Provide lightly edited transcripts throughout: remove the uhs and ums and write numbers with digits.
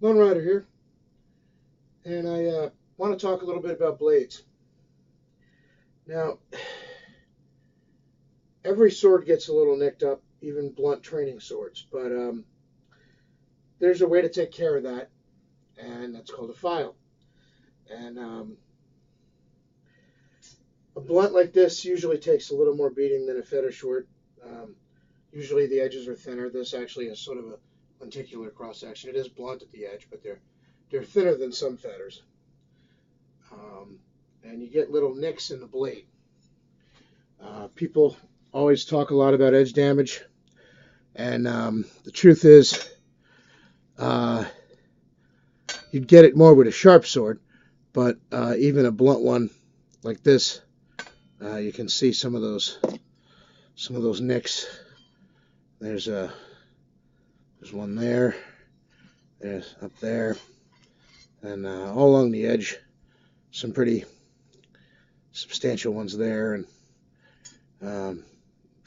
Lone Rider here, and I want to talk a little bit about blades. Now, every sword gets a little nicked up, even blunt training swords, but there's a way to take care of that, and that's called a file. And a blunt like this usually takes a little more beating than a feather sword. Um, Usually the edges are thinner. This actually has sort of a lenticular cross section. It is blunt at the edge, but they're thinner than some feathers. Um, and you get little nicks in the blade. People always talk a lot about edge damage, and the truth is, uh, you'd get it more with a sharp sword, but even a blunt one like this, you can see some of those nicks. There's a there's one there, there's up there, and all along the edge, some pretty substantial ones there, and um,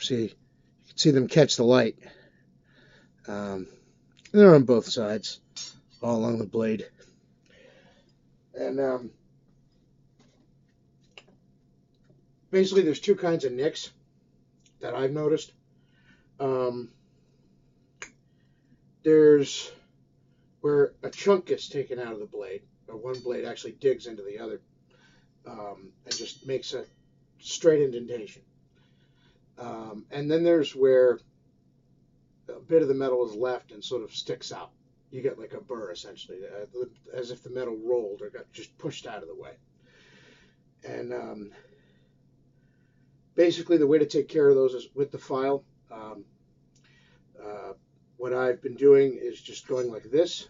you can see them catch the light. Um, they're on both sides, all along the blade, and basically there's two kinds of nicks that I've noticed. Um, there's where a chunk gets taken out of the blade, or one blade actually digs into the other, and just makes a straight indentation. And then there's where a bit of the metal is left and sort of sticks out. You get like a burr essentially, as if the metal rolled or got just pushed out of the way. And basically, the way to take care of those is with the file. Uh, what I've been doing is just going like this,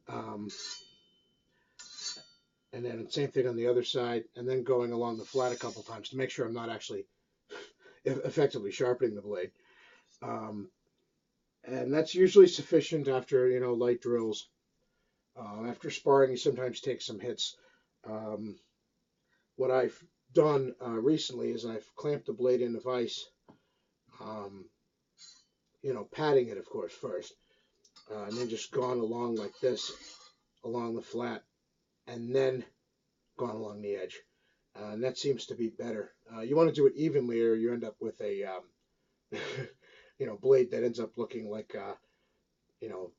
um, and then same thing on the other side, and then going along the flat a couple times to make sure I'm not actually effectively sharpening the blade. Um, and that's usually sufficient after light drills. After sparring, you sometimes take some hits. Um, what I've done recently is I've clamped the blade in a vise, um, patting it, of course, first, and then just gone along like this, along the flat, and then gone along the edge. And that seems to be better. You want to do it evenly, or you end up with a blade that ends up looking like you know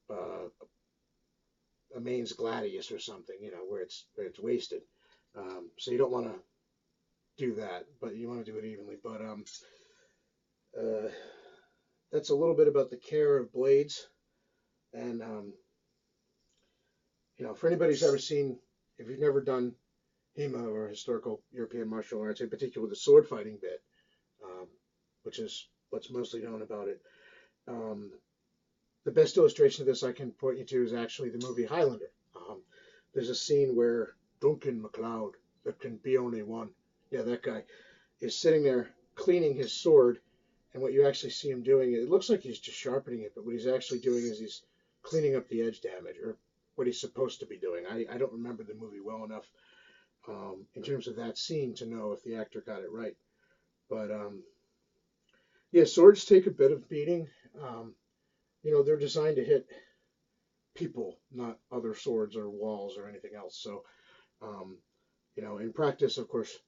a Maine's gladius or something, where it's wasted. So you don't want to do that, but you want to do it evenly. But uh, that's a little bit about the care of blades, and for anybody who's ever seen, if you've never done HEMA or historical European martial arts, in particular the sword fighting bit, um, which is what's mostly known about it. Um, the best illustration of this I can point you to is actually the movie Highlander. There's a scene where Duncan MacLeod, there can be only one, yeah, that guy, is sitting there cleaning his sword, and what you actually see him doing, it looks like he's just sharpening it, but what he's actually doing is he's cleaning up the edge damage, or what he's supposed to be doing. I don't remember the movie well enough in terms of that scene to know if the actor got it right. But yeah, swords take a bit of beating. Um, they're designed to hit people, not other swords or walls or anything else. So, um, in practice, of course,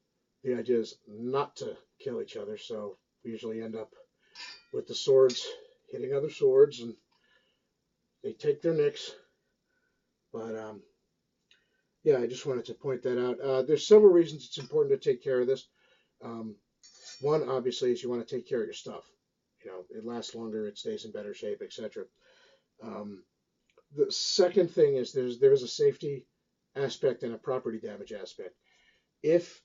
the idea is not to kill each other. So we usually end up with the swords hitting other swords, and they take their nicks. But yeah, I just wanted to point that out. There's several reasons it's important to take care of this. Um, One, obviously, is you want to take care of your stuff. It lasts longer, it stays in better shape, etc. Um, the second thing is there is a safety aspect and a property damage aspect. If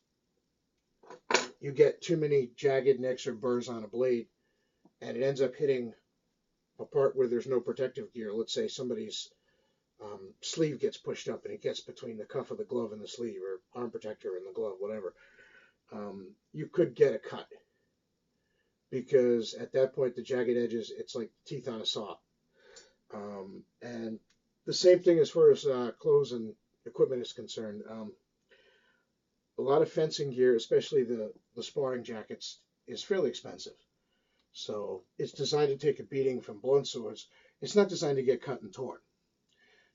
you get too many jagged nicks or burrs on a blade, and it ends up hitting a part where there's no protective gear, let's say somebody's sleeve gets pushed up and it gets between the cuff of the glove and the sleeve, or arm protector and the glove, whatever, you could get a cut because at that point the jagged edges, it's like teeth on a saw. And the same thing as far as clothes and equipment is concerned. A lot of fencing gear, especially the sparring jackets, is fairly expensive. So it's designed to take a beating from blunt swords. It's not designed to get cut and torn.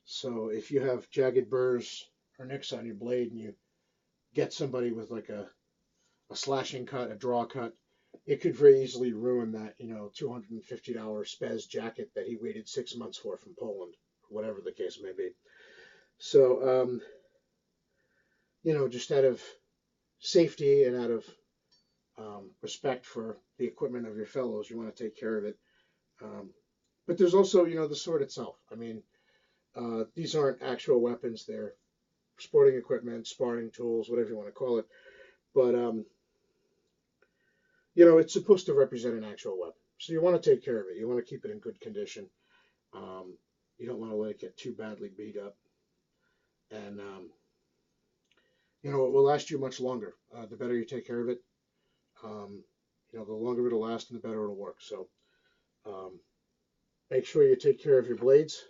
So if you have jagged burrs or nicks on your blade and you get somebody with like a slashing cut, a draw cut, it could very easily ruin that, $250 Spez jacket that he waited 6 months for from Poland, or whatever the case may be. So, just out of safety and out of respect for the equipment of your fellows, you want to take care of it. But there's also, the sword itself. I mean, these aren't actual weapons. They're sporting equipment, sparring tools, whatever you want to call it. But, it's supposed to represent an actual weapon. So you want to take care of it. You want to keep it in good condition. You don't want to let it get too badly beat up. And, it will last you much longer. The better you take care of it, the longer it'll last and the better it'll work. So make sure you take care of your blades.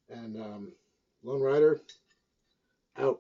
And Lone Rider, out.